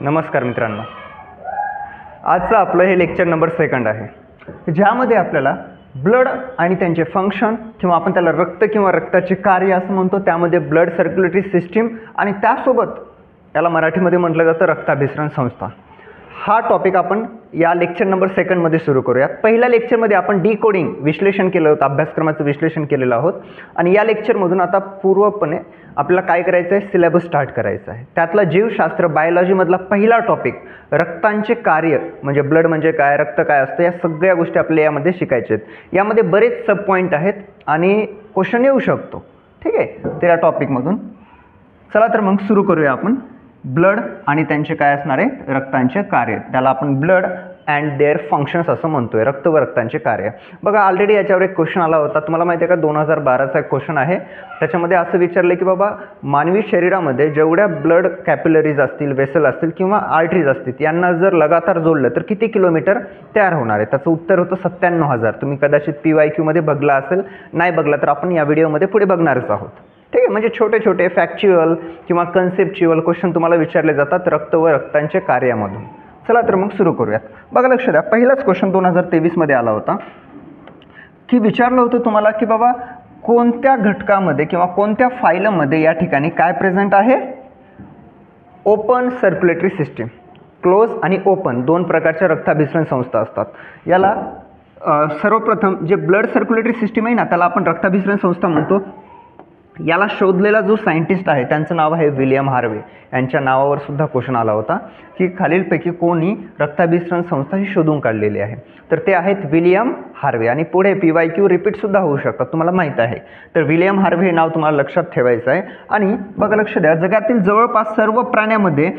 नमस्कार मित्रांनो, आजचं आपलं हे लेक्चर नंबर 2 आहे, ज्यामध्ये आपल्याला ब्लड आणि त्यांचे फंक्शन किंवा आपण त्याला रक्त किंवा रक्ताचे कार्य असं म्हणतो, त्यामध्ये ब्लड सर्क्युलेटरी सिस्टीम आणि त्यासोबत त्याला मराठीमध्ये म्हटलं जातं रक्ताभिसरण संस्था. हा टॉपिक आपण या लेक्चर नंबर 2 मध्ये सुरू करूयात. पहिल्या लेक्चरमध्ये आपण डिकोडिंग विश्लेषण केलं होतं, अभ्यासक्रमाचं विश्लेषण केलेलं आहोत आणि या लेक्चरमधून आता पूर्वपणे आपल्याला काय करायचं आहे, सिलेबस स्टार्ट करायचा आहे. त्यातला जीवशास्त्र बायोलॉजीमधला पहिला टॉपिक रक्तांचे कार्य म्हणजे ब्लड म्हणजे काय, रक्त काय असतं, या सगळ्या गोष्टी आपल्याला यामध्ये शिकायचे आहेत. यामध्ये बरेच सब पॉईंट आहेत आणि क्वेश्चन येऊ शकतो. ठीक आहे, त्या टॉपिकमधून चला तर मग सुरू करूया आपण. ब्लड आणि त्यांचे काय असणार आहे, रक्तांचे कार्य, त्याला आपण ब्लड अँड देअर फंक्शन्स असं म्हणतोय, रक्त व रक्तांचे कार्य. बघा ऑलरेडी याच्यावर एक क्वेश्चन आला होता, तुम्हाला माहिती आहे का, 2012चा एक क्वेश्चन आहे. त्याच्यामध्ये असं विचारलं की बाबा मानवी शरीरामध्ये जेवढ्या ब्लड कॅपिलरीज असतील, वेसल असतील किंवा आर्टरीज असतील, यांना जर लगातार जोडलं तर किती किलोमीटर तयार होणार आहे. त्याचं उत्तर होतं 97,000. तुम्ही कदाचित PYQ मध्ये बघला असेल, नाही बघला तर आपण या व्हिडिओमध्ये पुढे बघणारच आहोत. ठीक आहे, म्हणजे छोटे छोटे फॅक्च्युअल किंवा कन्सेप्च्युअल क्वेश्चन तुम्हाला विचारले जातात रक्त व रक्तांच्या कार्यामधून. चला तर मग सुरू करूयात. बघा लक्ष द्या, पहिलाच क्वेश्चन 2023 मध्ये आला होता की विचारलं होतं तुम्हाला की बाबा कोणत्या घटकामध्ये किंवा कोणत्या फायलमध्ये या ठिकाणी काय प्रेझेंट आहे, ओपन सर्क्युलेटरी सिस्टीम. क्लोज आणि ओपन दोन प्रकारच्या रक्ताभिसरण संस्था असतात. याला सर्वप्रथम जे ब्लड सर्क्युलेटरी सिस्टीम आहे ना, त्याला आपण रक्ताभिसरण संस्था म्हणतो. याला शोधलेला जो सायंटिस्ट आहे त्यांचं नाव आहे विलियम हार्वे. यांच्या नावावर सुद्धा क्वेश्चन आला होता की खालीलपैकी कोणी रक्ताभिसरण संस्था ही शोधून काढलेली आहे, तर ते आहेत विलियम हार्वे. आणि पुढे PYQ रिपीट सुद्धा होऊ शकतात, तुम्हाला माहीत आहे. तर विलियम हार्वे हे नाव तुम्हाला लक्षात ठेवायचं आहे. आणि बघा लक्ष द्या, जगातील जवळपास सर्व प्राण्यामध्ये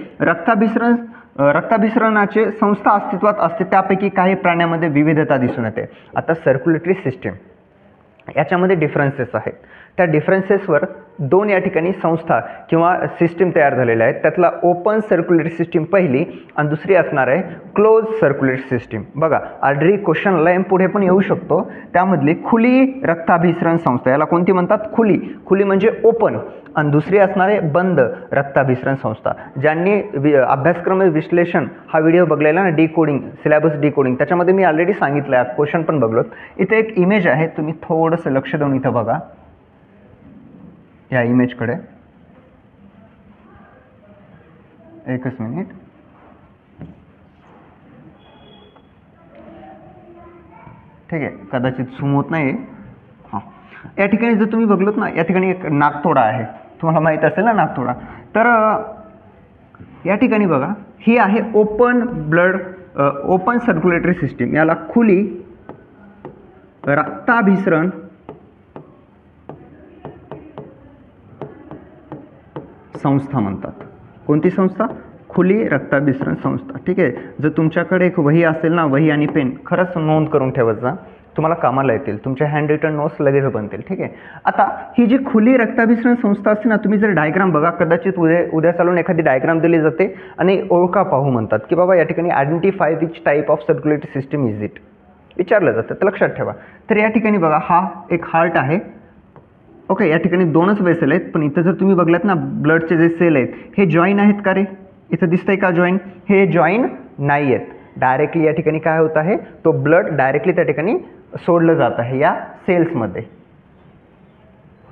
रक्ताभिसरणाचे संस्था अस्तित्वात असते. त्यापैकी काही प्राण्यामध्ये विविधता दिसून येते. आता सर्क्युलेटरी सिस्टीम याच्यामध्ये डिफरन्सेस आहेत. त्या डिफरन्सेसवर दोन या ठिकाणी संस्था किंवा सिस्टीम तयार झालेल्या आहेत. त्यातला ओपन सर्क्युलेटरी सिस्टीम पहिली आणि दुसरी असणार आहे क्लोज सर्क्युलेटरी सिस्टीम. बघा ऑलरेडी क्वेश्चन लाईन पुढे पण येऊ शकतो. त्यामधली खुली रक्ताभिसरण संस्था, याला कोणती म्हणतात, खुली. खुली म्हणजे ओपन. आणि दुसरी असणार आहे बंद रक्ताभिसरण संस्था. ज्यांनी अभ्यासक्रम विश्लेषण हा व्हिडिओ बघलेला ना, डिकोडिंग, सिलेबस डिकोडिंग, त्याच्यामध्ये मी ऑलरेडी सांगितलं आहे, क्वेश्चन पण बघलोत. इथे एक इमेज आहे, तुम्ही थोडंसं लक्ष देऊन इथं बघा या इमेजकडे. एकच मिनिट. ठीक आहे, कदाचित झूम होत नाही. हां, या ठिकाणी जर तुम्ही बघलोत ना, या ठिकाणी एक नाकतोडा आहे, तुम्हाला माहीत असेल ना नाकतोडा. तर या ठिकाणी बघा, ही आहे ओपन सर्क्युलेटरी सिस्टीम. याला खुली रक्ताभिसरण संस्था म्हणतात. कोणती संस्था, खुली रक्ताभिसरण संस्था. ठीक आहे, जर तुमच्याकडे एक वही असेल ना, वही आणि पेन, खरंच नोंद करून ठेवत जा, तुम्हाला कामाला येतील, तुमच्या हँड रिटन नोट्स लगेच बनतील. ठीक आहे, आता ही जी खुली रक्ताभिसरण संस्था असते ना, तुम्ही जर डायग्राम बघा, कदाचित उद्या चालून एखादी डायग्राम दिली जाते आणि ओळखा पाहू म्हणतात की बाबा या ठिकाणी identify which type of circulatory system is it विचारलं जातं, तर लक्षात ठेवा. तर या ठिकाणी बघा, हा एक हार्ट आहे. ओके, या ठिकाणी दोनच वेसल आहेत, पण इथं जर तुम्ही बघलात ना, ब्लडचे जे सेल आहेत हे जॉईन आहेत का रे, इथं दिसतंय का जॉईन, हे जॉईन नाही आहेत. डायरेक्टली या ठिकाणी काय होत आहे, तो ब्लड डायरेक्टली त्या ठिकाणी सोडलं जात आहे या सेल्समध्ये.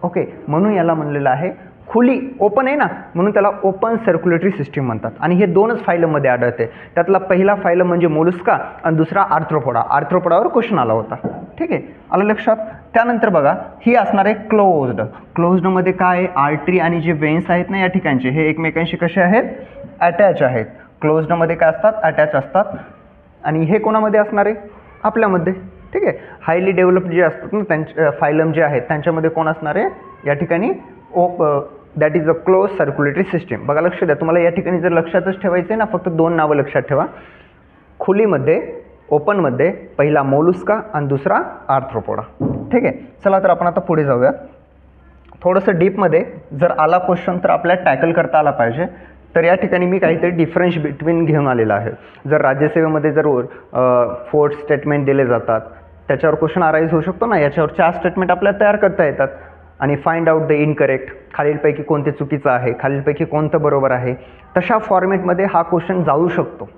ओके, म्हणून याला म्हणलेलं आहे खुली, ओपन आहे ना, म्हणून त्याला ओपन सर्क्युलेटरी सिस्टीम म्हणतात. आणि हे दोनच फायलमध्ये आढळते. त्यातला पहिला फाईल म्हणजे मोलुस्का आणि दुसरा आर्थ्रोपोडा. आर्थ्रोपोडावर क्वेश्चन आला होता. ठीक आहे, आलं लक्षात. त्यानंतर बघा, ही असणार आहे क्लोज्ड. क्लोज्डमध्ये काय आहे, आर्टरी आणि जे वेन्स आहेत ना या ठिकाणचे, हे एकमेकांशी कसे आहेत, अटॅच आहेत. क्लोज्डमध्ये काय असतात, अटॅच असतात. आणि हे कोणामध्ये असणार आहे, आपल्यामध्ये. ठीक आहे, हायली डेव्हलप्ड जे असतात ना त्यांचे फायलम जे आहेत त्यांच्यामध्ये कोण असणार आहे, या ठिकाणी that is a close circulatory system. बघा लक्ष द्या, तुम्हाला या ठिकाणी जर लक्षातच ठेवायचं आहे ना, फक्त दोन नावं लक्षात ठेवा. खुलीमध्ये, ओपनमध्ये पहिला मोलुस्का आणि दुसरा आर्थ्रोपोडा. ठीक आहे, चला तर आपण आता पुढे जाऊया. थोडंसं डीपमध्ये जर आला क्वेश्चन तर आपल्याला टॅकल करता आला पाहिजे. तर या ठिकाणी मी काहीतरी डिफरन्स बिटवीन घेऊन आलेला आहे. जर राज्यसेवेमध्ये जर 4 स्टेटमेंट दिले जातात, त्याच्यावर क्वेश्चन अराईज होऊ शकतो ना, याच्यावर 4 स्टेटमेंट आपल्याला तयार करता येतात. आणि फाइंड आउट द इनकरेक्ट, खालीलपैकी कोणते चुकीचं आहे, खालीलपैकी कोणतं बरोबर आहे, तशा फॉर्मॅटमध्ये हा क्वेश्चन जाऊ शकतो.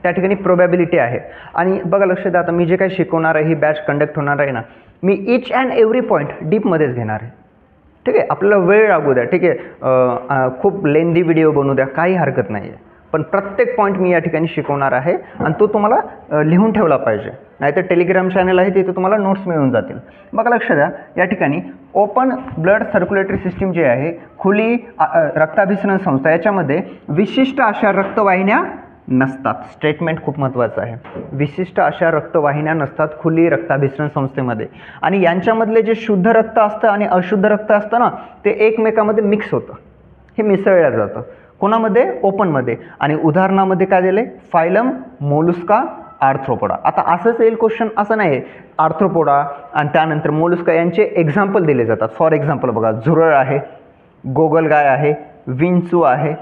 त्या ठिकाणी प्रोबॅबिलिटी आहे. आणि बघा लक्ष द्या, आता मी जे काही शिकवणार आहे, ही बॅच कंडक्ट होणार आहे ना, मी इच अँड एव्हरी पॉईंट डीपमध्येच घेणार आहे. ठीक आहे, आपल्याला वेळ लागू द्या, ठीक आहे, खूप लेंदी व्हिडिओ बनवू द्या, काही हरकत नाही आहे, पण प्रत्येक पॉईंट मी या ठिकाणी शिकवणार आहे आणि तो तुम्हाला लिहून ठेवला पाहिजे. नाहीतर टेलिग्राम चॅनल आहे तिथे तुम्हाला नोट्स मिळून जातील. बघा लक्ष द्या, या ठिकाणी ओपन ब्लड सर्क्युलेटरी सिस्टीम जी आहे, खुली रक्ताभिसरण संस्था, याच्यामध्ये विशिष्ट अशा रक्तवाहिन्या नसतात. स्टेटमेंट खूप महत्त्वाचं आहे. विशिष्ट अशा रक्तवाहिन्या नसतात खुली रक्ताभिसरण संस्थेमध्ये. आणि यांच्यामधले जे शुद्ध रक्त असतं आणि अशुद्ध रक्त असतं ना, ते एकमेकामध्ये मिक्स होतं, हे मिसळलं जातं. कोणामध्ये? ओपनमध्ये. आणि उदाहरणामध्ये काय दिले? Phylum, Mollusca, arthropoda. आता असंच येईल क्वेश्चन, असं नाही आहे. आर्थ्रोपोडा आणि त्यानंतर मोलुस्का यांचे एक्झाम्पल दिले जातात. फॉर एक्झाम्पल बघा, झुरळ आहे, गोगलगाय आहे, विंचू आहे,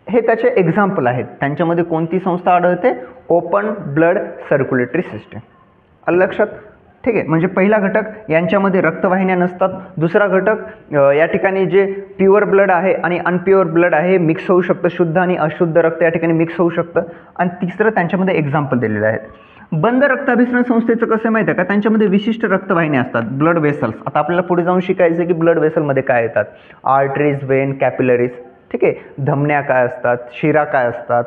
हे त्याचे एक्झाम्पल आहेत. त्यांच्यामध्ये कोणती संस्था आढळते? Open blood circulatory system. आलं लक्षात? ठीक आहे, म्हणजे पहिला घटक यांच्यामध्ये रक्तवाहिन्या नसतात. दुसरा घटक या ठिकाणी जे प्युअर ब्लड आहे आणि अनप्युअर ब्लड आहे मिक्स होऊ शकतं, शुद्ध आणि अशुद्ध रक्त या ठिकाणी मिक्स होऊ शकतं. आणि तिसरं त्यांच्यामध्ये एक्झाम्पल दिलेले आहेत. बंद रक्ताभिसरण संस्थेचं कसं माहिती आहे का? त्यांच्यामध्ये विशिष्ट रक्तवाहिन्या असतात, ब्लड वेसल्स. आता आपल्याला पुढे जाऊन शिकायचं की ब्लड वेसलमध्ये काय येतात, आर्टरीज, वेन, कॅपिलरीज. ठीक आहे, धमन्या काय असतात, शिरा काय असतात,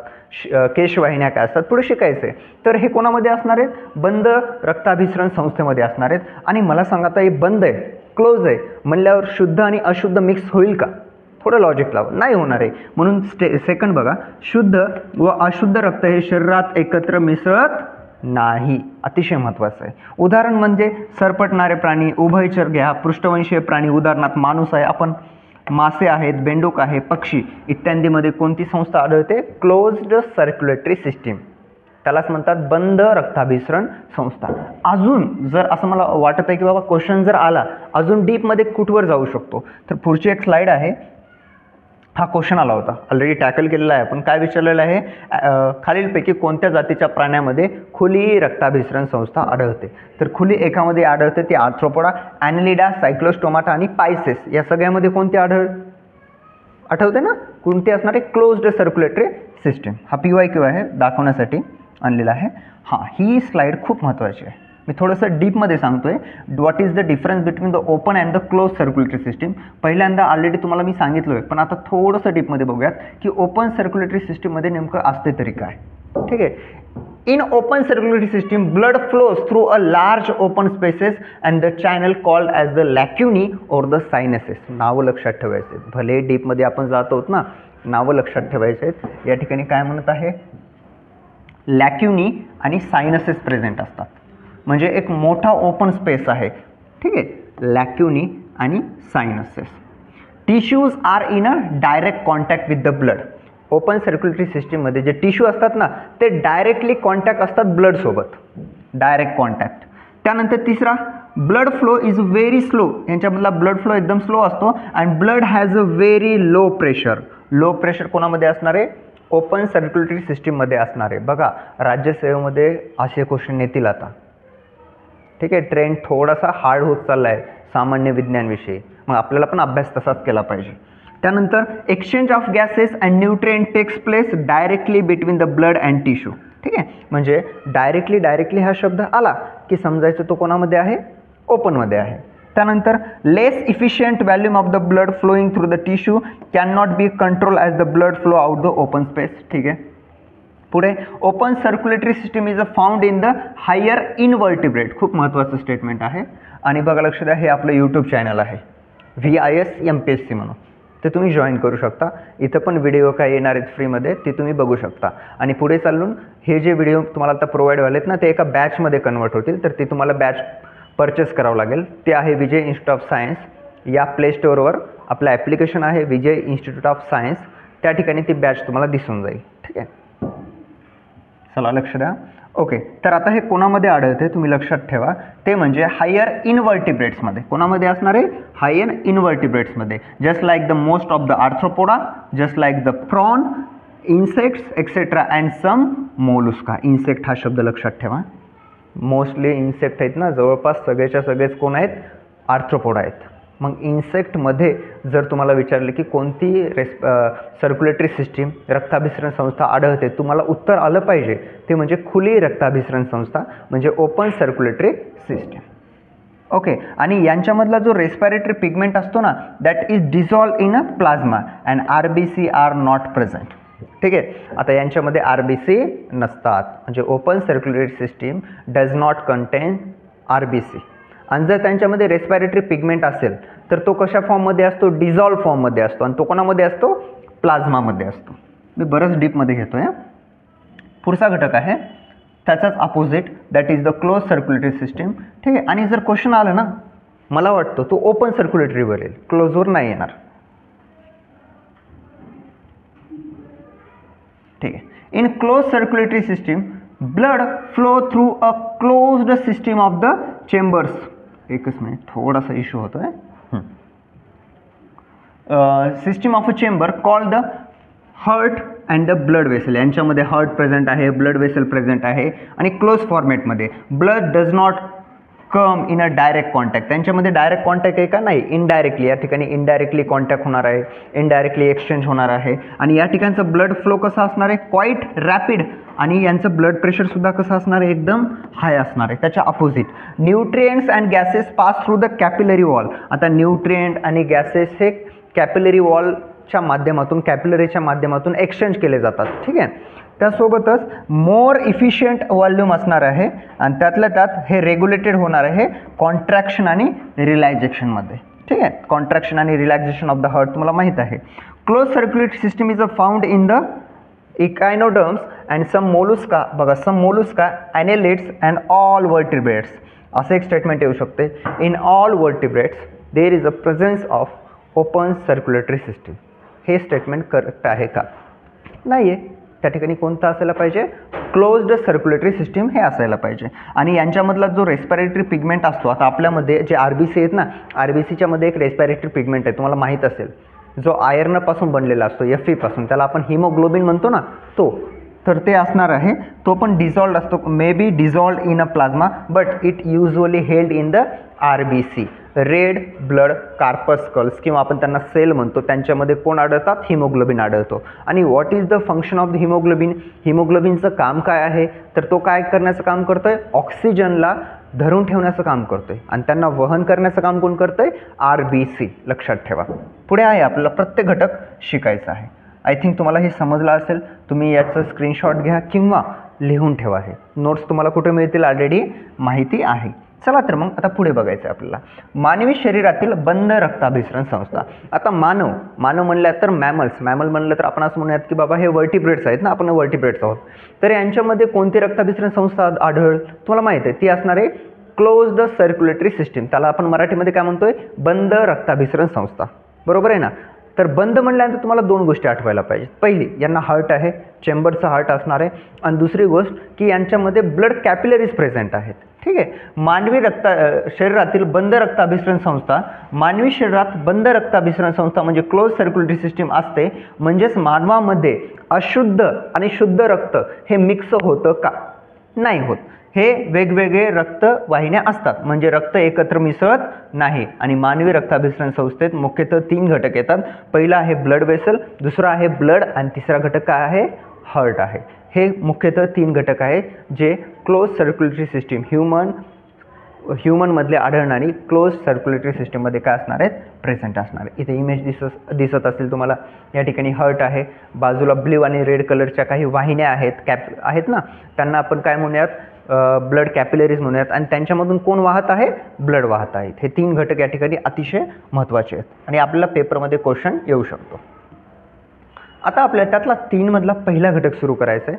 केशवाहिन्या काय असतात, पुढे शिकायचं आहे. तर हे कोणामध्ये असणार आहेत? बंद रक्ताभिसरण संस्थेमध्ये असणार आहेत. आणि मला सांगा, आता हे बंद आहे, क्लोज आहे म्हणल्यावर शुद्ध आणि अशुद्ध मिक्स होईल का? थोडं लॉजिक लावा, नाही होणार आहे. म्हणून सेकंड बघा, शुद्ध व अशुद्ध रक्त हे शरीरात एकत्र मिसळत नाही. अतिशय महत्त्वाचं आहे. उदाहरण म्हणजे सरपटणारे प्राणी, उभयचर घ्या, पृष्ठवंशीय प्राणी, उदाहरणार्थ माणूस आहे, आपण मासे आहेत, बेंडूक आहे, पक्षी इत्यादीमध्ये कोणती संस्था आढळते? Closed circulatory system. त्यालाच म्हणतात बंद रक्ताभिसरण संस्था. अजून जर असं मला वाटत आहे की बाबा क्वेश्चन जर आला अजून डीपमध्ये कुठवर जाऊ शकतो, तर पुढची एक स्लाईड आहे. हा क्वेश्चन आला होता, ऑलरेडी टॅकल केलेला आहे. पण काय विचारलेलं आहे? खालीलपैकी कोणत्या जातीच्या प्राण्यामध्ये खुली रक्ताभिसरण संस्था आढळते? तर खुली एकामध्ये आढळते, ती आर्थ्रोपोडा, ॲनिलिडा, सायक्लोस्टोमाटा आणि पायसेस. या सगळ्यामध्ये कोणती आठवते ना? कोणती असणार आहे? Closed circulatory system. हा PYQ आहे, दाखवण्यासाठी आणलेला आहे. हां, ही स्लाईड खूप महत्त्वाची आहे. मी थोडंसं डीपमध्ये सांगतोय. What is the difference between the open and the close circulatory system. पहिल्यांदा ऑलरेडी तुम्हाला मी सांगितलं आहे, पण आता थोडंसं डीपमध्ये बघूयात की ओपन सर्क्युलेटरी सिस्टीममध्ये नेमकं असते तरी काय. ठीक आहे, in open circulatory system blood flows through a large open spaces and the channel called as the lacunae और द सायनसेस. नावं लक्षात ठेवायचे आहेत. भले डीपमध्ये आपण जात आहोत ना, नावं लक्षात ठेवायचे आहेत. या ठिकाणी काय म्हणत आहे? लॅक्युनी आणि सायनसेस प्रेझेंट असतात. म्हणजे एक मोठा ओपन स्पेस आहे. ठीक आहे, लॅक्युनी आणि sinuses. Tissues are in a direct contact with the blood. Open circulatory सिस्टीममध्ये जे टिश्यू असतात ना, ते डायरेक्टली कॉन्टॅक्ट असतात ब्लडसोबत, डायरेक्ट कॉन्टॅक्ट. त्यानंतर तिसरा, blood flow is very slow. यांच्यामधला ब्लड फ्लो एकदम स्लो असतो. And blood has a very low pressure. Low pressure कोणामध्ये असणार आहे? ओपन सर्क्युलेटरी सिस्टीममध्ये असणार आहे. बघा, राज्यसेवेमध्ये असे क्वेश्चन येतील आता. ठीक आहे, ट्रेंड थोडासा हार्ड होत चालला आहे सामान्य विज्ञानविषयी, मग आपल्याला पण अभ्यास तसाच केला पाहिजे. त्यानंतर exchange of gases and nutrient takes place directly between the blood and tissue. ठीक आहे, म्हणजे डायरेक्टली हा शब्द आला की समजायचं तो कोणामध्ये आहे? ओपनमध्ये आहे. त्यानंतर less efficient volume of the blood flowing through the tissue can not be control as the blood flow out the open space. ठीक आहे, पुढे open circulatory system is a found in the higher invertebrate. खूप महत्त्वाचं statement आहे. आणि बघा लक्ष द्या, हे आपलं यूट्यूब चॅनल आहे VIS MPSC म्हणून, ते तुम्ही जॉईन करू शकता. इथं पण व्हिडिओ काय येणार आहेत फ्रीमध्ये, ते तुम्ही बघू शकता. आणि पुढे चालून हे जे व्हिडिओ तुम्हाला आता प्रोव्हाइड व्हालेत ना, ते एका बॅचमध्ये कन्वर्ट होतील. तर ते तुम्हाला बॅच परचेस करावं लागेल. ते आहे विजय इन्स्टिट्यूट ऑफ सायन्स. या प्ले स्टोअरवर आपलं ॲप्लिकेशन आहे विजय इन्स्टिट्यूट ऑफ सायन्स, त्या ठिकाणी ती बॅच तुम्हाला दिसून जाईल. ठीक आहे, चला लक्ष द्या. ओके, तर आता हे कोणामध्ये आढळते तुम्ही लक्षात ठेवा, ते म्हणजे हायर इनव्हर्टिब्रेट्समध्ये. कोणामध्ये असणार आहे? हायर इनव्हर्टिब्रेट्समध्ये. Just like the most of the arthropoda, just like the prawn, insects etcetera and some mollusca. Insect हा शब्द लक्षात ठेवा. मोस्टली इन्सेक्ट आहेत ना, जवळपास सगळेच्या सगळेच कोण आहेत? आर्थ्रोपोडा आहेत. मग इन्सेक्टमध्ये जर तुम्हाला विचारले की कोणती सर्क्युलेटरी सिस्टीम रक्ताभिसरण संस्था आढळते, तुम्हाला उत्तर आलं पाहिजे ते म्हणजे खुली रक्ताभिसरण संस्था म्हणजे ओपन सर्क्युलेटरी सिस्टीम. ओके. आणि यांच्यामधला जो रेस्पिरेटरी पिगमेंट असतो ना, that is dissolve in a plasma and RBC are not present. ठीक आहे. आता यांच्यामध्ये RBC नसतात म्हणजे open circulatory system does not contain RBC. आणि जर त्यांच्यामध्ये रेस्पिरेटरी पिगमेंट असेल तर तो कशा फॉर्ममध्ये असतो, डिझॉल्व फॉर्ममध्ये असतो. आणि तो कोणामध्ये असतो, प्लाझ्मामध्ये असतो. मी बरंच डीपमध्ये घेतो आहे. पुढचा घटक आहे त्याचाच opposite, that is the close circulatory system. ठीक आहे. आणि जर क्वेश्चन आलं ना, मला वाटतं तो ओपन सर्क्युलेटरीवर येईल, क्लोजवर नाही येणार. ठीक आहे. In close circulatory system blood flow through a closed system of the chambers. एकच मिनिट, थोडासा इश्यू होतो आहे. System of a chamber called the heart and the blood vessel. यांच्यामध्ये हार्ट प्रेझेंट आहे, ब्लड वेसल प्रेझेंट आहे आणि close फॉर्मॅटमध्ये. Blood does not come in a direct contact. त्यांच्यामध्ये डायरेक्ट कॉन्टॅक्ट आहे का, नाही, इनडायरेक्टली. या ठिकाणी इनडायरेक्टली कॉन्टॅक्ट होणार आहे, इनडायरेक्टली एक्सचेंज होणार आहे. आणि या ठिकाणचं ब्लड फ्लो कसं असणार आहे, क्वाईट रॅपिड. आणि यांचं ब्लड प्रेशरसुद्धा कसं असणार आहे, एकदम हाय असणार आहे. त्याच्या opposite nutrients and gases pass through the capillary wall. आता न्यूट्रिएंट आणि गॅसेस हे कॅपिलरी वॉलच्या माध्यमातून, कॅपिलरीच्या माध्यमातून एक्सचेंज केले जातात. ठीक आहे. त्यासोबतच मोर इफिशियंट व्हॉल्यूम असणार आहे आणि त्यातल्या त्यात हे रेग्युलेटेड होणार आहे कॉन्ट्रॅक्शन आणि रिलॅक्झेशनमध्ये. ठीक आहे. कॉन्ट्रॅक्शन आणि रिलॅक्झेशन ऑफ द हार्ट तुम्हाला माहीत आहे. Close circulatory system is found in the echinoderms and some mollusca. बघा, some mollusca, annelids and all vertebrates. असं एक स्टेटमेंट येऊ शकते. In all vertebrates there is a presence of open circulatory system. हे statement correct आहे का, नाही आहे. त्या ठिकाणी कोणतं असायला पाहिजे, क्लोज्ड सर्क्युलेटरी सिस्टीम हे असायला पाहिजे. आणि यांच्यामधला जो रेस्पिरेटरी पिगमेंट असतो, आता आपल्यामध्ये जे RBC आहेत ना, RBCच्या मध्ये एक रेस्पिरेटरी पिगमेंट आहे, तुम्हाला माहीत असेल, जो आयर्नपासून बनलेला असतो, Fe पासून. त्याला आपण हिमोग्लोबिन म्हणतो ना, तो. तर ते असणार आहे. तो पण डिझॉल्ड असतो, may be dissolved in a plasma but it usually held in the RBC. Red blood corpuscles किंवा आपण त्यांना सेल म्हणतो, त्यांच्यामध्ये कोण आढळतात, हिमोग्लोबिन आढळतो. आणि what is the function of the haemoglobin. हिमोग्लोबिनचं काम काय आहे, तर तो काय करण्याचं काम करतोय, ऑक्सिजनला धरून ठेवण्याचं काम करतोय. आणि त्यांना वहन करण्याचं काम कोण करतोय, RBC. लक्षात ठेवा. पुढे आहे आपल्याला प्रत्येक घटक शिकायचा आहे. आय थिंक तुम्हाला हे समजलं असेल. तुम्ही याचं स्क्रीनशॉट घ्या किंवा लिहून ठेवा. हे नोट्स तुम्हाला कुठे मिळतील ऑलरेडी माहिती आहे. चला तर मग आता पुढे बघायचं आहे आपल्याला. मानवी शरीरातील बंद रक्ताभिसरण संस्था. आता मानव म्हणल्या तर मॅमल म्हणलं तर आपण असं म्हणूयात की बाबा हे वर्टिब्रेट्स आहेत ना, आपण वर्टिब्रेट्स आहोत. तर यांच्यामध्ये कोणती रक्ताभिसरण संस्था आढळेल तुम्हाला माहिती आहे, ती असणार आहे क्लोज्ड सर्क्युलेटरी सिस्टीम. त्याला आपण मराठीमध्ये काय म्हणतोय, बंद रक्ताभिसरण संस्था. बरोबर आहे ना. तर बंद म्हणल्यानंतर तुम्हाला दोन गोष्टी आठवायला पाहिजेत. पहिली, यांना हार्ट आहे, चेंबरचं हार्ट असणार आहे. आणि दुसरी गोष्ट की यांच्यामध्ये ब्लड कॅपिलरीज प्रेझेंट आहेत. ठीक आहे. मानवी शरीरातील बंद रक्ताभिसरण संस्था, मानवी शरीरात बंद रक्ताभिसरण संस्था म्हणजे क्लोज सर्क्युलेटरी सिस्टीम असते. म्हणजेच मानवामध्ये अशुद्ध आणि शुद्ध रक्त हे मिक्स होतं का, नाही होत. हे वेगवेगळे रक्तवाहिन्या असतात, म्हणजे रक्त एकत्र मिसळत नाही. आणि मानवी रक्ताभिसरण संस्थेत मुख्यतः 3 घटक येतात. पहिला आहे ब्लड वेसल, दुसरा आहे ब्लड आणि तिसरा घटक काय आहे, हार्ट आहे. हे मुख्यतः 3 घटक आहेत जे क्लोज सर्क्युलेटरी सिस्टीम ह्युमनमधले आढळणारी क्लोज सर्क्युलेटरी सिस्टीममध्ये काय असणार आहेत, प्रेझेंट असणार आहे. इथे इमेज दिसत असेल तुम्हाला. या ठिकाणी हार्ट आहे, बाजूला ब्ल्यू आणि रेड कलरच्या काही वाहिन्या आहेत ना, त्यांना आपण काय म्हणूयात, ब्लड कॅपिलरीज म्हणूयात. आणि त्यांच्यामधून कोण वाहत आहे, ब्लड वाहत आहेत. हे 3 घटक या ठिकाणी अतिशय महत्त्वाचे आहेत आणि आपल्याला पेपरमध्ये क्वेश्चन येऊ शकतो. आता आपल्याला त्यातला 3 मधला पहिला घटक सुरू करायचा आहे,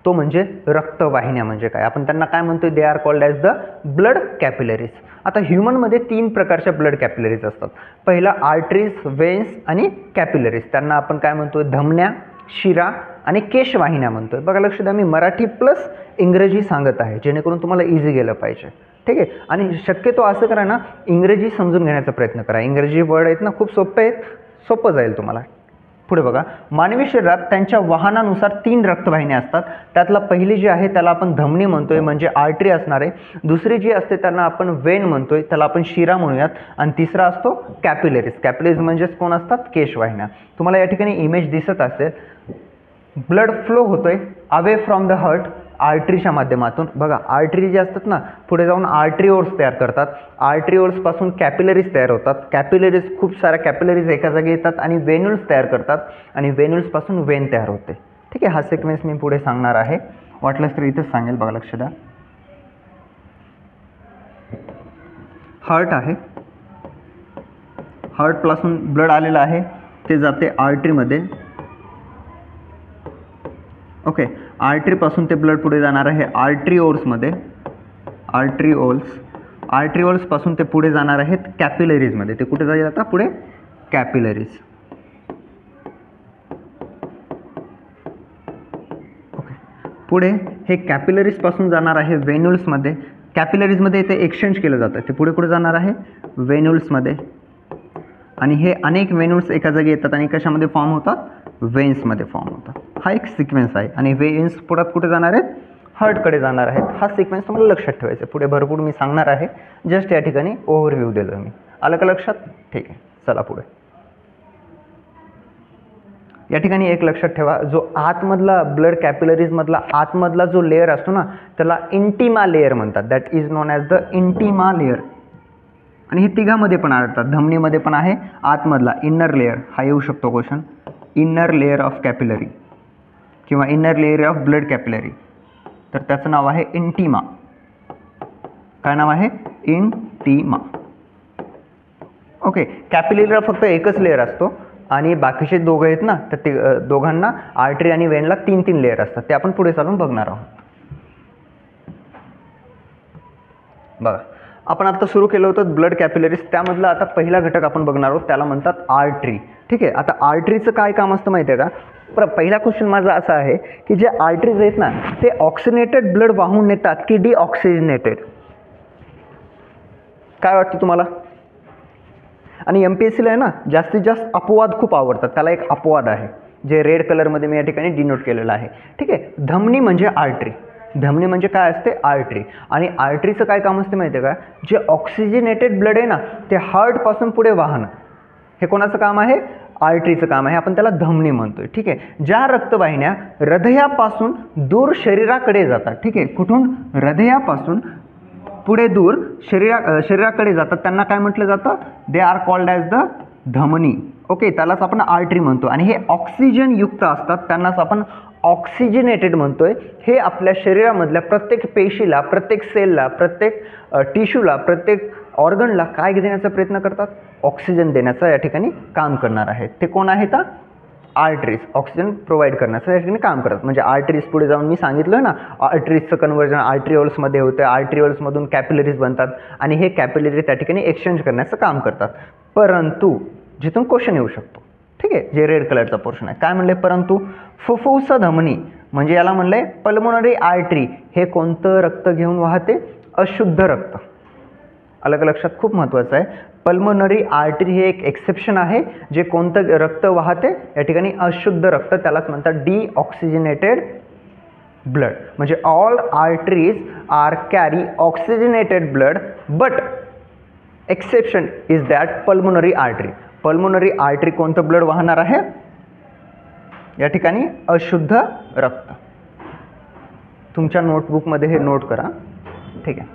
तो म्हणजे रक्तवाहिन्या. म्हणजे काय, आपण त्यांना काय म्हणतोय, they are called as the blood capillaries. आता ह्युमनमध्ये 3 प्रकारच्या ब्लड कॅपिलरीज असतात. पहिला आर्टरीज, वेन्स आणि कॅपिलरीज. त्यांना आपण काय म्हणतोय, धमन्या, शिरा आणि केशवाहिन्या म्हणतोय. बघा लक्ष द्या, मी मराठी प्लस इंग्रजी सांगत आहे जेणेकरून तुम्हाला इझी गेलं पाहिजे. ठीक आहे. आणि शक्यतो असं करा ना, इंग्रजी समजून घेण्याचा प्रयत्न करा. इंग्रजी वर्ड आहेत ना, खूप सोपे आहेत, सोपं जाईल तुम्हाला. पुढे बघा, मानवी शरीरात त्यांच्या वाहनानुसार 3 रक्तवाहिन्या असतात. त्यातला पहिली जी आहे त्याला आपण धमनी म्हणतोय, म्हणजे आर्टरी असणार आहे. दुसरी जी असते त्यांना आपण वेन म्हणतोय, त्याला आपण शिरा म्हणूयात. आणि तिसरा असतो कॅपिलरीज. कॅपिलरीज म्हणजेच कोण असतात? केशवाहिन्या. तुम्हाला या ठिकाणी इमेज दिसत असेल, ब्लड फ्लो होतोय अवे फ्रॉम द हार्ट आर्टरीच्या माध्यमातून. बघा, आर्टरी जे असतात ना, पुढे जाऊन आर्टरिओल्स तयार करतात. आर्टरिओल्सपासून कॅपिलरीज तयार होतात. कॅपिलरीज, खूप साऱ्या कॅपिलरीज एका जागी येतात आणि वेन्युल्स तयार करतात आणि वेन्युल्सपासून वेन तयार होते. ठीक आहे, हा सिक्वेन्स मी पुढे सांगणार आहे. वाटलंच तर इथंच सांगेल. बघा, लक्ष द्या. हार्ट आहे, हार्टपासून ब्लड आलेलं आहे, ते जाते आर्टरीमध्ये. ओके, आर्टरीपासून ते ब्लड पुढे जाणार आहे आर्टरिओल्समध्ये. आर्टरिओल्सपासून ते पुढे जाणार आहेत कॅपिलरीजमध्ये. ते कुठे जाईल आता? पुढे कॅपिलरीज. ओके, पुढे हे कॅपिलरीजपासून जाणार आहे वेन्युल्समध्ये. कॅपिलरीजमध्ये ते एक्सचेंज केलं जातं. ते पुढे कुठे जाणार आहे? वेन्युल्समध्ये. आणि हे अनेक वेन्युल्स एका जागी येतात आणि कशामध्ये फॉर्म होतात? वेन्समध्ये फॉर्म होतात. हा एक सिक्वेन्स आहे. आणि वेन्स पुढे कुठे जाणार आहेत? हार्टकडे जाणार आहेत. हा सिक्वेन्स तुम्हाला लक्षात ठेवायचा आहे. पुढे भरपूर मी सांगणार आहे, जस्ट या ठिकाणी ओव्हरव्ह्यू दिलं मी. आलं का लक्षात? ठीक आहे, चला पुढे. या ठिकाणी एक लक्षात ठेवा, जो आतमधला ब्लड कॅपिलरीजमधला आतमधला जो लेअर असतो ना, त्याला इंटिमा लेअर म्हणतात. That is non as the intima layer. आणि हे तिघामध्ये पण आढळतात. धमनीमध्ये पण आहे आतमधला इनर लेअर. हा येऊ शकतो question. Inner layer of capillary किंवा inner layer of blood capillary. तर त्याचं नाव आहे इंटिमा. काय नाव आहे? इंटिमा. ओके, कॅपिलरीला फक्त एकच लेअर असतो आणि बाकीचे दोघं आहेत ना, तर ते दोघांना आर्टरी आणि वेनला 3-3 लेअर असतात. ते आपण पुढे चालून बघणार आहोत. बघा, आपण आता सुरू केलं होतं ब्लड कॅपिलरीज. त्यामधला आता पहिला घटक आपण बघणार आहोत, त्याला म्हणतात आर्टरी. ठीक आहे, आता आर्टरीचं काय काम असतं माहिती आहे का? पहिला क्वेश्चन माझा असा आहे की जे आर्टरीज आहेत ना, ते ऑक्सिजनेटेड ब्लड वाहून नेतात की डिऑक्सिजनेटेड? काय वाटतं तुम्हाला? आणि MPSCला आहे ना, जास्तीत जास्त अपवाद खूप आवडतात. त्याला एक अपवाद आहे जे रेड कलरमध्ये मी या ठिकाणी डिनोट केलेलं आहे. ठीक आहे, धमनी म्हणजे आर्टरी. धमनी म्हणजे काय असते? आर्टरी. आणि आर्टरीचं काय काम असते माहिती आहे का? जे ऑक्सिजनेटेड ब्लड आहे ना, ते हार्टपासून पुढे वाहणं, हे कोणाचं काम आहे? आर्टरीचं काम आहे. आपण त्याला धमनी म्हणतोय. ठीक आहे, ज्या रक्तवाहिन्या हृदयापासून दूर शरीराकडे जातात. ठीक आहे, कुठून? हृदयापासून पुढे दूर शरीराकडे जातात, त्यांना काय म्हटलं जातं? They are called as the धमनी. ओके, त्यालाच आपण आर्टरी म्हणतो. आणि हे ऑक्सिजन युक्त असतात, त्यांनाच आपण ऑक्सिजनेटेड म्हणतोय. हे आपल्या शरीरामधल्या प्रत्येक पेशीला, प्रत्येक सेलला, प्रत्येक टिश्यूला, प्रत्येक ऑर्गनला काय देण्याचा प्रयत्न करतात? ऑक्सिजन देण्याचं या ठिकाणी काम करणार आहेत. ते कोण आहेत? आर्टरीज. ऑक्सिजन प्रोव्हाइड करण्याचं या ठिकाणी काम करतात. म्हणजे आर्टरीज पुढे जाऊन मी सांगितलं ना, आर्टरीजचं कन्व्हर्जन आर्टरिओल्समध्ये होतं. आर्टरिओल्समधून कॅपिलरीज बनतात आणि हे कॅपिलरी त्या ठिकाणी एक्सचेंज करण्याचं काम करतात. परंतु जिथून क्वेश्चन येऊ शकतो, ठीक आहे, जे रेड कलरचा पोर्शन आहे, काय म्हणले? परंतु फुफ्फुस धमनी म्हणजे याला म्हणलंय पल्मोनरी आर्टरी. हे कोणतं रक्त घेऊन वाहते? अशुद्ध रक्त. अलग लक्षात, खूप महत्त्वाचं आहे. पल्मोनरी आर्टरी हे एक एक्सेप्शन आहे, जे कोणतं रक्त वाहते? या ठिकाणी अशुद्ध रक्त. त्यालाच म्हणतात डिऑक्सिजनेटेड ब्लड. म्हणजे all arteries are carry oxygenated blood, but exception is that pulmonary artery. Pulmonary artery कोणतं ब्लड वाहणार आहे? या ठिकाणी अशुद्ध रक्त. तुमच्या नोटबुकमध्ये हे नोट करा. ठीक आहे,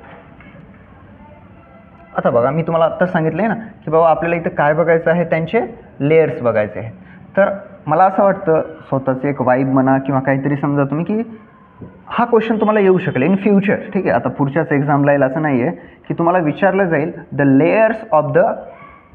आता बघा, मी तुम्हाला आत्ताच सांगितलं आहे ना की बाबा आपल्याला इथं काय बघायचं आहे? त्यांचे लेयर्स बघायचे आहेत. तर मला असं वाटतं, स्वतःचं एक वाईब म्हणा किंवा काहीतरी समजा तुम्ही, की हा क्वेश्चन तुम्हाला येऊ शकेल इन फ्युचर. ठीक आहे, आता पुढच्याच एक्झामला येईल असं नाही आहे की तुम्हाला विचारलं जाईल the layers of the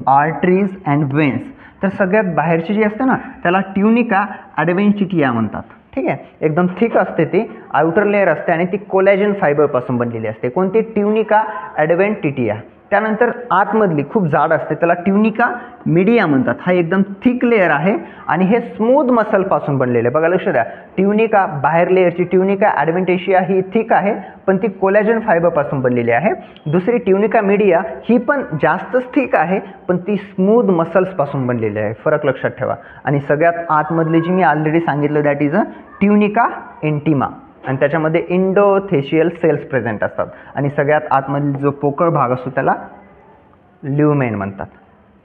arteries and veins. तर सगळ्यात बाहेरची जी असते ना, त्याला ट्युनिका ॲडव्हेंटिटिया म्हणतात. ठीक आहे, एकदम थिक असते ती, आउटर लेअर असते आणि ती कोलॅजन फायबरपासून बनलेली असते. कोणती? ट्युनिका ॲडव्हेंटिटिया. त्यानंतर आतमधली खूप जाड असते त्याला ट्युनिका मीडिया म्हणतात. हा एकदम थिक लेअर आहे आणि हे स्मूथ मसलपासून बनलेले आहे. बघा लक्ष द्या, ट्युनिका बाहेर लेअरची ट्युनिका ॲडव्हेंटिशिया ही थिक आहे पण ती कोलॅजन फायबरपासून बनलेली आहे. दुसरी ट्युनिका मीडिया ही पण जास्तच थिक आहे पण ती स्मूथ मसल्सपासून बनलेली आहे. फरक लक्षात ठेवा. आणि सगळ्यात आतमधली जी मी ऑलरेडी सांगितलं that is a tunica intima आणि त्याच्यामध्ये इंडोथेशियल सेल्स प्रेझेंट असतात. आणि सगळ्यात आतमधील जो पोकळ भाग असतो त्याला ल्युमेन म्हणतात.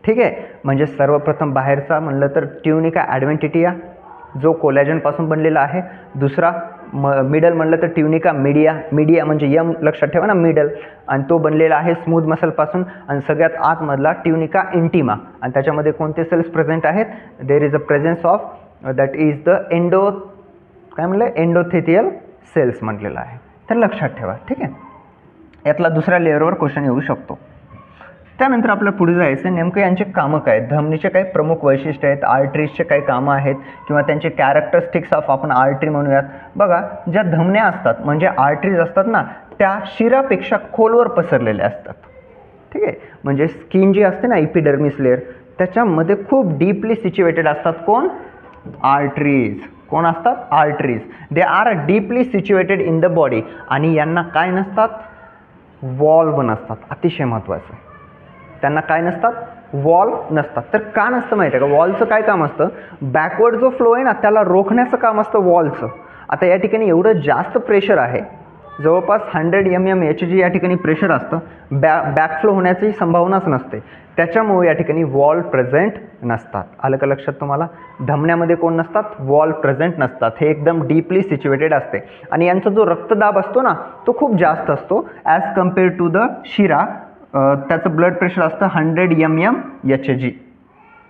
ठीक आहे. म्हणजे सर्वप्रथम बाहेरचा म्हणलं तर ट्युनिका ॲडव्हेंटिटिया जो कोलॅजनपासून बनलेला आहे. दुसरा मिडल म्हणलं तर ट्युनिका मीडिया, मीडिया म्हणजे यम लक्षात ठेवा ना, मिडल, आणि तो बनलेला आहे स्मूथ मसलपासून. आणि सगळ्यात आतमधला ट्युनिका इंटिमा आणि त्याच्यामध्ये कोणते सेल्स प्रेझेंट आहेत. देर is a presence of that is the काय म्हणलं एंडोथेथियल सेल्स म्हटलेलं आहे. तर लक्षात ठेवा. ठीक आहे. यातला दुसऱ्या लेअरवर क्वेश्चन येऊ शकतो. त्यानंतर आपल्याला पुढे जायचं नेमकं यांचे कामं काय आहेत, धमनीचे काही प्रमुख वैशिष्ट्य आहेत, आर्टरीजचे काही कामं आहेत किंवा त्यांचे कॅरेक्टरिस्टिक्स ऑफ आपण आर्टरी म्हणूयात. बघा, ज्या धमन्या असतात म्हणजे आर्टरीज असतात ना त्या शिरापेक्षा खोलवर पसरलेल्या असतात. ठीक आहे. म्हणजे स्किन जी असते ना इपिडर्मिस लेअर त्याच्यामध्ये खूप डीपली सिच्युएटेड असतात. कोण? आर्टरीज. कोण असतात? Arteries. They are deeply situated in the body आणि यांना काय नसतात? वॉल्व नसतात. अतिशय महत्त्वाचं. त्यांना काय नसतात? वॉल्व नसतात. तर का नसतं माहिती आहे का? वॉलचं काय काम असतं? बॅकवर्ड जो फ्लो आहे ना त्याला रोखण्याचं काम असतं वॉलचं. आता या ठिकाणी एवढं जास्त प्रेशर आहे, जवळपास 100 mm HG या ठिकाणी प्रेशर असतं. बॅकफ्लो होण्याची संभावनाच नसते. त्याच्यामुळे या ठिकाणी वॉल प्रेझेंट नसतात. आलं का लक्षात तुम्हाला? धमन्यामध्ये कोण नसतात? वॉल प्रेझेंट नसतात. हे एकदम डीपली सिच्युएटेड असते आणि यांचा जो रक्तदाब असतो ना तो खूप जास्त असतो ॲज कम्पेअर टू द शिरा. त्याचं ब्लड प्रेशर असतं 100 mm HG.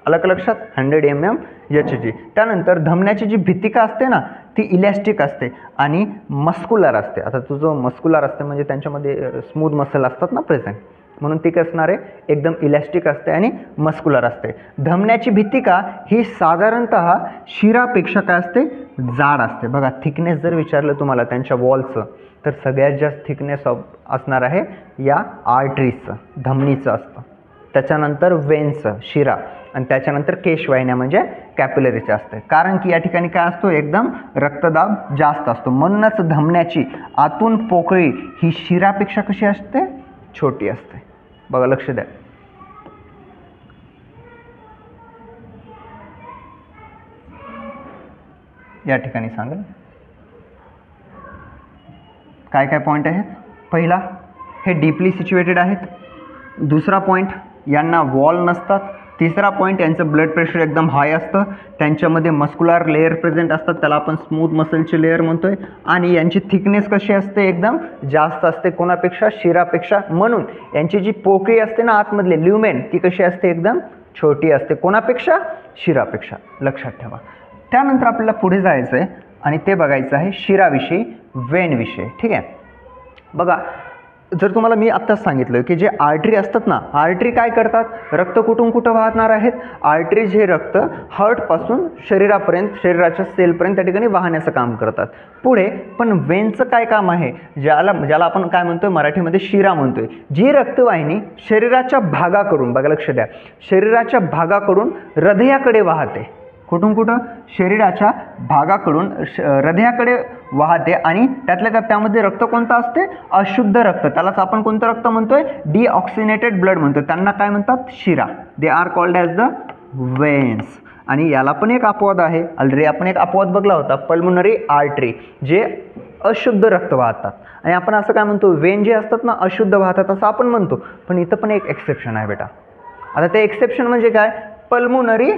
आलं का लक्षात? 100 mm HG. त्यानंतर धमन्याची जी भित्तिका असते ना ती इलॅस्टिक असते आणि मस्क्युलर असते. आता तुझं मस्क्युलर असते म्हणजे त्यांच्यामध्ये स्मूथ मसल असतात ना प्रेझेंट, म्हणून ती काय असणार आहे? एकदम इलॅस्टिक असते आणि मस्क्युलर असते. धमन्याची भित्तिका ही साधारणतः शिरापेक्षा काय असते? जाड असते. बघा, थिकनेस जर विचारलं तुम्हाला त्यांच्या वॉलचं तर सगळ्यात जास्त थिकनेस असणार आहे या आर्टरीजचं, धमनीचं असतं. त्याच्यानंतर वेन्सचं, शिरा, आणि त्याच्यानंतर केशवाहिन्या म्हणजे कॅपिलरीचे असते. कारण की या ठिकाणी काय असतो? एकदम रक्तदाब जास्त असतो. म्हणूनच धमन्याची आतून पोकळी ही शिरापेक्षा कशी असते? छोटी असते. बघा, लक्ष द्या. या ठिकाणी सांगेल काय काय पॉईंट आहेत. पहिला, हे डीपली सिच्युएटेड आहेत. दुसरा पॉईंट, यांना वॉल नसतात. तिसरा पॉईंट, यांचं ब्लड प्रेशर एकदम हाय असतं. त्यांच्यामध्ये मस्क्युलर लेअर प्रेझेंट असतात, त्याला आपण स्मूथ मसलचे लेअर म्हणतोय. आणि यांची थिकनेस कशी असते? एकदम जास्त असते. कोणापेक्षा? शिरापेक्षा. म्हणून यांची जी पोकळी असते ना आतमधली ल्युमेन ती कशी असते? एकदम छोटी असते. कोणापेक्षा? शिरापेक्षा. लक्षात ठेवा. त्यानंतर आपल्याला पुढे जायचं आहे आणि ते बघायचं आहे शिराविषयी, वेनविषयी. ठीक आहे. बघा, जर तुम्हाला मी आत्ताच सांगितलं की जे आर्टरी असतात ना, आर्टरी काय करतात? रक्त कुठून कुठं वाहणार आहेत? आर्टरीज हे रक्त हार्टपासून शरीरापर्यंत, शरीराच्या सेलपर्यंत त्या ठिकाणी वाहण्याचं काम करतात. पुढे पण वेनचं काय काम आहे? ज्याला आपण काय म्हणतोय मराठीमध्ये शिरा म्हणतोय. जी रक्तवाहिनी शरीराच्या भागाकडून, बघा लक्ष द्या, शरीराच्या भागाकडून हृदयाकडे वाहते. कुठून कुठं? शरीराच्या भागाकडून हृदयाकडे वाहते आणि त्यातल्या त्यात त्यामध्ये रक्त कोणतं असते? अशुद्ध रक्त. त्यालाच आपण कोणतं रक्त म्हणतोय? डिऑक्सिनेटेड ब्लड म्हणतोय. त्यांना काय म्हणतात? शिरा. They are called as the veins. आणि याला पण एक अपवाद आहे. ऑलरेडी आपण एक अपवाद बघला होता, पल्मोनरी आर्टरी, जे अशुद्ध रक्त वाहतात. आणि आपण असं काय म्हणतो? वेन जे असतात ना अशुद्ध वाहतात असं आपण म्हणतो. पण इथं पण एक एक्सेप्शन आहे बेटा. आता ते एक्सेप्शन म्हणजे काय? पल्मोनरी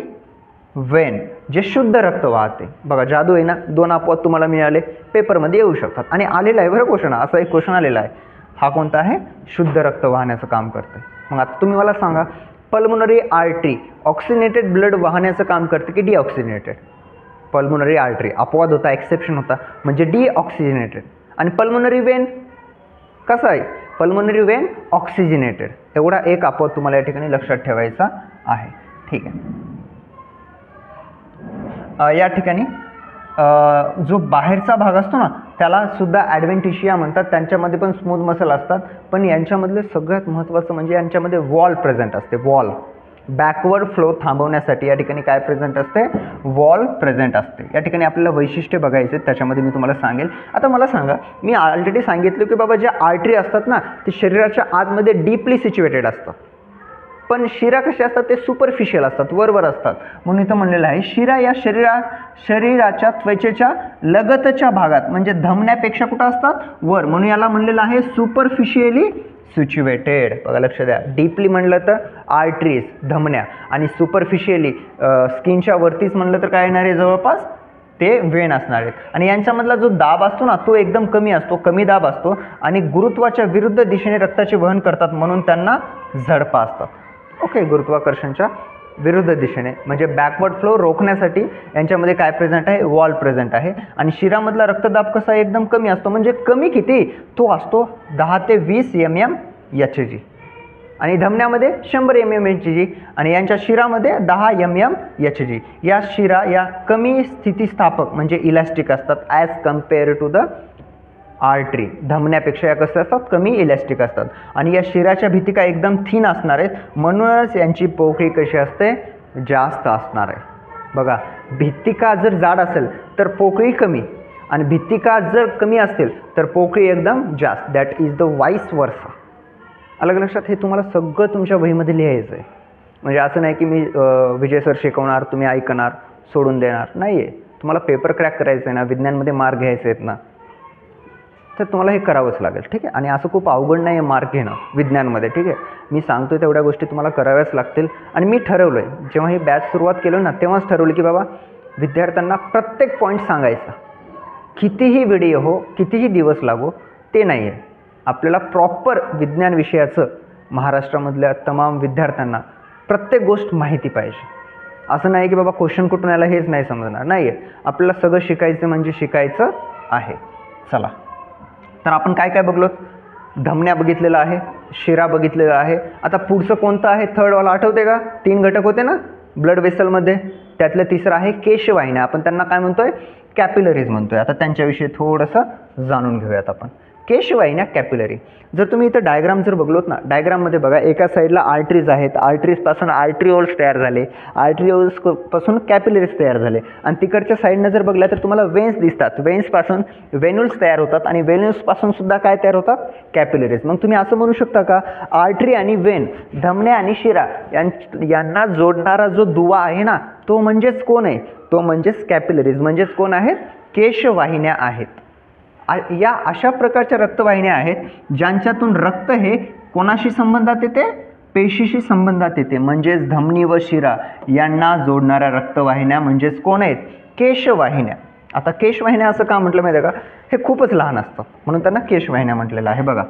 वेन, जे शुद्ध रक्त वाहते. बघा, जादू आहे ना. 2 अपवाद तुम्हाला मिळाले, पेपरमध्ये येऊ शकतात. आणि आलेला आहे बरं क्वेश्चन, असा एक क्वेश्चन आलेला आहे. हा कोणता आहे? शुद्ध रक्त वाहण्याचं काम करते. मग आता तुम्ही मला सांगा, पल्मोनरी आर्टरी ऑक्सिनेटेड ब्लड वाहण्याचं काम करते की डिऑक्सिनेटेड? पल्मोनरी आर्टरी अपवाद होता, एक्सेप्शन होता, म्हणजे डिऑक्सिजनेटेड. आणि पल्मोनरी वेन कसं आहे? Pulmonary vein oxygenated. एवढा एक अपवाद तुम्हाला या ठिकाणी लक्षात ठेवायचा आहे. ठीक आहे. या ठिकाणी जो बाहेरचा भाग असतो ना त्याला सुद्धा ॲडव्हेंटिशिया म्हणतात. त्यांच्यामध्ये पण स्मूथ मसल असतात, पण यांच्यामधले सगळ्यात महत्त्वाचं म्हणजे यांच्यामध्ये वॉल प्रेझेंट असते. वॉल बॅकवर्ड फ्लो थांबवण्यासाठी या ठिकाणी काय प्रेझेंट असते, वॉल प्रेझेंट असते. या ठिकाणी आपल्याला वैशिष्ट्य बघायचे, त्याच्यामध्ये मी तुम्हाला सांगेल. आता मला सांगा, मी ऑलरेडी सांगितलं की बाबा ज्या आर्टरी असतात ना ते शरीराच्या आतमध्ये डीपली सिच्युएटेड असतात, पण शिरा कशा असतात ते सुपरफिशियल असतात, वरवर असतात. म्हणून इथं म्हणलेलं आहे शिरा या शरीराच्या त्वचेच्या लगतच्या भागात म्हणजे धमन्यापेक्षा कुठं असतात, वर. म्हणून याला म्हणलेलं आहे सुपरफिशियली सिच्युएटेड. बघा लक्ष द्या, डीपली म्हणलं तर आर्टरीज धमन्या, आणि सुपरफिशियली स्किनच्या वरतीच म्हणलं तर काय येणार आहे, जवळपास ते वेन असणार आहेत. आणि यांच्यामधला जो दाब असतो ना तो एकदम कमी असतो, कमी दाब असतो, आणि गुरुत्वाच्या विरुद्ध दिशेने रक्ताचे वहन करतात म्हणून त्यांना झडपा असतात. ओके, गुरुत्वाकर्षणच्या विरुद्ध दिशेने म्हणजे बॅकवर्ड फ्लो रोखण्यासाठी यांच्यामध्ये काय प्रेझेंट आहे, वॉल प्रेझेंट आहे. आणि शिरामधला रक्तदाब कसा एकदम कमी असतो, म्हणजे कमी किती, तो असतो 10 ते 20 mmHg, आणि धमन्यामध्ये 100 mmHg, आणि यांच्या शिरामध्ये 10 mmHg. या शिरा या कमी स्थितिस्थापक म्हणजे इलॅस्टिक असतात as compare to the artery. धमन्यापेक्षा या कसे असतात, कमी इलॅस्टिक असतात. आणि या शिराच्या भितिका एकदम थिन असणार आहेत, म्हणूनच यांची पोकळी कशी असते, जास्त असणार आहे. बघा, भित्तिका जर जाड असेल तर पोकळी कमी, आणि भित्तिका जर कमी असतील तर पोकळी एकदम जास्त. दॅट इज द वाईस वर्सा. अलग लक्षात, हे तुम्हाला सगळं तुमच्या वहीमध्ये लिहायचं आहे. म्हणजे असं नाही की मी विजय सर शिकवणार, तुम्ही ऐकणार, सोडून देणार, नाही आहे. तुम्हाला पेपर क्रॅक करायचं आहे ना, विज्ञानमध्ये मार्क घ्यायचे आहेत ना, तर तुम्हाला हे करावंच लागेल. ठीक आहे, आणि असं खूप अवघड नाही आहे मार्क घेणं विज्ञानमध्ये. ठीक आहे, मी सांगतो तेवढ्या गोष्टी तुम्हाला कराव्याच लागतील. आणि मी ठरवलं आहे, जेव्हा ही बॅच सुरुवात केलं ना तेव्हाच ठरवलं की बाबा विद्यार्थ्यांना प्रत्येक पॉईंट सांगायचा, कितीही व्हिडिओ हो, कितीही दिवस लागो, ते नाही आहे. आपल्याला प्रॉपर विज्ञान विषयाचं महाराष्ट्रामधल्या तमाम विद्यार्थ्यांना प्रत्येक गोष्ट माहिती पाहिजे. असं नाही की बाबा क्वेश्चन कुठून आला हेच नाही समजणार, नाही आहे. आपल्याला सगळं शिकायचं म्हणजे शिकायचं आहे. चला, तर आपण काय काय बघलो, धमन्या बघितलेलं आहे, शिरा बघितलेला आहे. आता पुढचं कोणतं आहे, थर्डवाला आठवते का, 3 घटक होते ना ब्लड वेसलमध्ये, त्यातलं तिसरं आहे केशवाहिन्या. आपण त्यांना काय म्हणतोय, कॅपिलरीज म्हणतोय. आता त्यांच्याविषयी थोडंसं जाणून घेऊयात आपण. केशवाहिन्या, कॅपिलरी. जर तुम्ही इथं डायग्राम जर बघलोत ना, डायग्राममध्ये बघा, एका साईडला आर्टरीज आहेत, आर्टरीजपासून आर्ट्रिओल्स तयार झाले, आर्ट्रिओल्सपासून कॅपिलरीज तयार झाले, आणि तिकडच्या साईडनं जर बघला तर तुम्हाला वेन्स दिसतात, वेन्सपासून वेन्युल्स तयार होतात, आणि वेन्युल्सपासून सुद्धा काय तयार होतात, कॅपिलरीज. मग तुम्ही असं म्हणू शकता का, आर्टरी आणि वेन, धमन्या आणि शिरा यांना जोडणारा जो दुवा आहे ना तो म्हणजेच कोण आहे, तो म्हणजेच कॅपिलरीज, म्हणजेच कोण आहेत, केशवाहिन्या आहेत. या अशा प्रकारच्या रक्तवाहिन्या आहेत ज्यांच्यातून रक्त हे कोणाशी संबंधात येते, पेशीशी संबंधात येते. म्हणजेच धमनी व शिरा यांना जोडणाऱ्या रक्तवाहिन्या म्हणजेच कोण आहेत, केशवाहिन्या. आता केशवाहिन्या असं का म्हटलं माहिती आहे का, हे खूपच लहान असतात म्हणून त्यांना केशवाहिन्या म्हटलेलं आहे. बघा,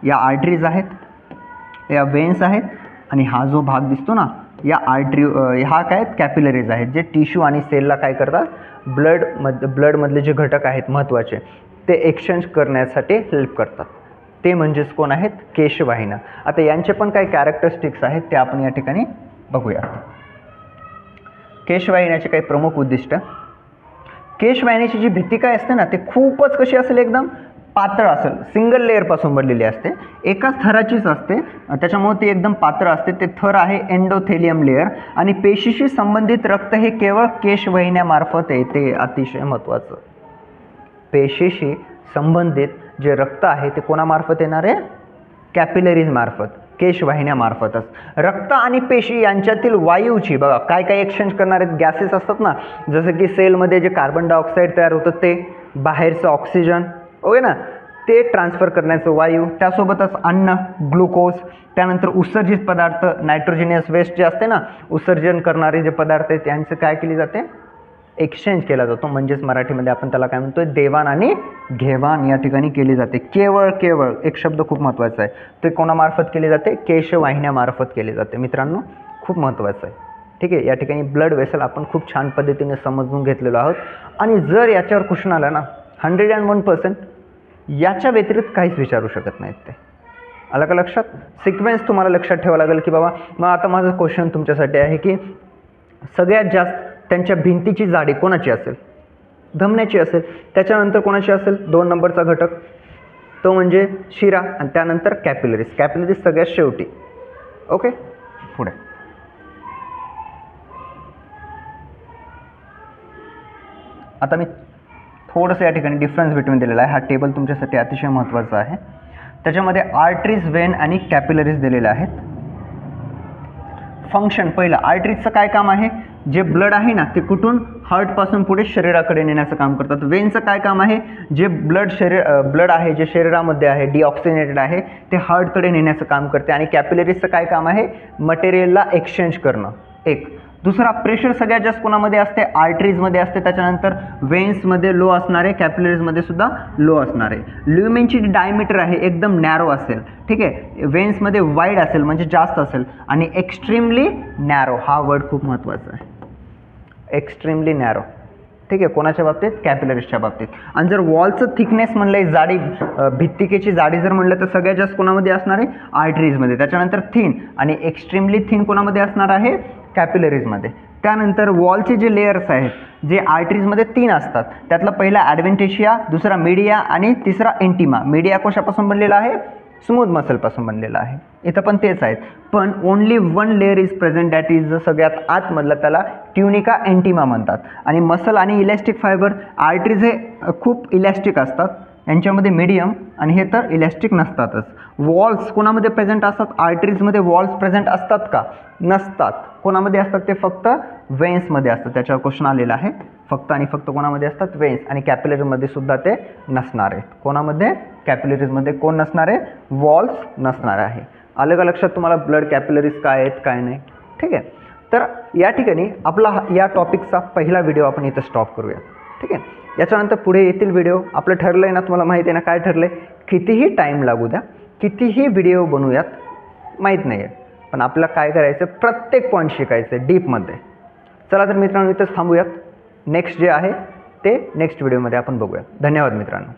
या आर्टरीज आहेत, या वेन्स आहेत, आणि हा जो भाग दिसतो ना या हा काय आहेत, कॅपिलरीज आहेत, जे टिश्यू आणि सेलला काय करतात, ब्लडमधले जे घटक आहेत महत्त्वाचे ते एक्सचेंज करण्यासाठी हेल्प करतात. ते म्हणजेच कोण आहेत, केशवाहिन्या. आता यांचे पण काही कॅरेक्टरिस्टिक्स आहेत ते आपण या ठिकाणी बघूया. केशवाहिन्याचे काही प्रमुख उद्दिष्ट. केशवाहिन्याची जी भित्तिका असते ना ते खूपच कशी असेल, एकदम पातळ असेल, सिंगल लेअरपासून बनलेली असते, एकाच थराचीच असते, त्याच्यामुळे ती एकदम पातळ असते. ते थर आहे एंडोथेलियम लेअर, आणि पेशीशी संबंधित रक्त हे केवळ केशवाहिन्यामार्फत येते. अतिशय महत्त्वाचं, पेशीशी संबंधित जे रक्त आहे ते कोणामार्फत येणार आहे, कॅपिलरीज मार्फत, केशवाहिन्यामार्फतच. रक्त आणि पेशी यांच्यातील वायूची बघा काय काय एक्सचेंज करणारे गॅसेस असतात ना, जसं की सेलमध्ये जे कार्बन डायऑक्साईड तयार होतं ते, बाहेरचं ऑक्सिजन, ओके ना, ते ट्रान्सफर करण्याचं वायू, त्यासोबतच अन्न, ग्लुकोज, त्यानंतर उत्सर्जित पदार्थ, नायट्रोजिनियस वेस्ट जे असते ना, उत्सर्जन करणारे जे पदार्थ आहेत त्यांचं काय केली जाते, एक्सचेंज केला जातो. म्हणजेच मराठीमध्ये आपण त्याला काय म्हणतोय, देवाण आणि घेवाण या ठिकाणी केली जाते. केवळ एक शब्द खूप महत्त्वाचा आहे, ते कोणामार्फत केली जाते, केशवाहिन्यामार्फत केली जाते. मित्रांनो, खूप महत्त्वाचं आहे. ठीक आहे, या ठिकाणी ब्लड वेसल आपण खूप छान पद्धतीने समजून घेतलेलो आहोत. आणि जर याच्यावर क्वेश्चन आला ना 101%, याच्या व्यतिरिक्त काहीच विचारू शकत नाहीत ते. आलं का लक्षात? सिक्वेन्स तुम्हाला लक्षात ठेवावं लागेल की बाबा, मग आता माझं क्वेश्चन तुमच्यासाठी आहे की सगळ्यात जास्त त्यांच्या भिंतीची जाडी कोणाची असेल, धमन्याची असेल. त्याच्यानंतर कोणाची असेल 2 नंबरचा घटक, तो म्हणजे शिरा, आणि त्यानंतर कॅपिलरीज. कॅपिलरीज सगळ्यात शेवटी. ओके, पुढे आता मी थोडंसं या ठिकाणी डिफरन्स बिटवीन दिलेला आहे. हा टेबल तुमच्यासाठी अतिशय महत्त्वाचा आहे. त्याच्यामध्ये आर्टरीज, वेन आणि कॅपिलरीज दिलेले आहेत. फंक्शन पहिलं, आर्टरीजचं काय काम आहे, जे ब्लड आहे ना ते कुठून हार्टपासून पुढे शरीराकडे नेण्याचं काम करतात. वेनचं काय काम आहे, जे ब्लड आहे जे शरीरामध्ये आहे डिऑक्सिनेटेड आहे ते हार्टकडे नेण्याचं काम करते. आणि कॅपिलरीजचं काय काम आहे, मटेरियलला एक्सचेंज करणं. एक दुसरा, प्रेशर सगळ्यात जास्त कोणामध्ये असते, आर्टरीजमध्ये असते. त्याच्यानंतर वेन्समध्ये लो असणारे, कॅपिलरीजमध्ये सुद्धा लो असणारे. ल्युमेनची जी डायमीटर आहे एकदम नॅरो असेल, ठीक आहे. वेन्समध्ये वाईड असेल म्हणजे जास्त असेल, आणि एक्स्ट्रीमली नॅरो, हा वर्ड खूप महत्त्वाचा आहे, एक्स्ट्रीमली नॅरो, ठीक आहे. कोणाच्या बाबतीत, कॅपिलरीजच्या बाबतीत. आणि जर वॉलचं थिकनेस म्हणलं, जाडी, भित्तिकेची जाडी जर म्हणलं तर सगळ्यात जास्त कोणामध्ये असणार आहे, आर्टरीजमध्ये. त्याच्यानंतर थिन आणि एक्स्ट्रीमली थिन कोणामध्ये असणार आहे, कॅपिलरीजमध्ये. त्यानंतर वॉलचे जे लेयर्स आहेत, जे आर्टरीजमध्ये 3 असतात, त्यातला पहिला ॲडव्हेंटिशिया, दुसरा मीडिया आणि तिसरा इंटिमा. मीडिया कशापासून बनलेला आहे, स्मूथ मसलपासून बनलेला आहे. इथं पण तेच आहेत, पण only 1 layer is present, that is सगळ्यात आतमधला, त्याला ट्युनिका एंटिमा म्हणतात. आणि मसल आणि इलॅस्टिक फायबर, आर्टरीज हे खूप इलॅस्टिक असतात, यांच्यामध्ये मीडियम, आणि हे तर इलॅस्टिक नसतातच. वॉल्स कोणामध्ये प्रेझेंट असतात, आर्टरीजमध्ये वॉल्स प्रेझेंट असतात का, नसतात. कोणामध्ये असतात, ते फक्त वेन्समध्ये असतात. त्याच्यावर क्वेश्चन आलेला आहे, फक्त आणि फक्त कोणामध्ये असतात, वेन्स. आणि कॅपिलरीमध्ये सुद्धा ते नसणार आहेत. कोणामध्ये, कॅपिलरीजमध्ये कोण नसणार आहे, वॉल्स नसणार आहे. आलं का लक्षात तुम्हाला, ब्लड कॅपिलरीज काय आहेत काय नाही, ठीक आहे. तर या ठिकाणी आपला या टॉपिकचा पहिला व्हिडिओ आपण इथं स्टॉप करूया, ठीक आहे. याच्यानंतर पुढे येतील व्हिडिओ. आपलं ठरलं आहे ना, तुम्हाला माहिती आहे ना काय ठरलं आहे, कितीही टाईम लागू द्या, कितीही व्हिडिओ बनवूयात, माहीत नाही आहे, पण आपल्याला काय करायचं, प्रत्येक पॉईंट शिकायचं आहे डीपमध्ये. चला तर मित्रांनो, इथंच थांबूयात. नेक्स्ट जे आहे ते नेक्स्ट व्हिडिओमध्ये आपण बघूयात. धन्यवाद मित्रांनो.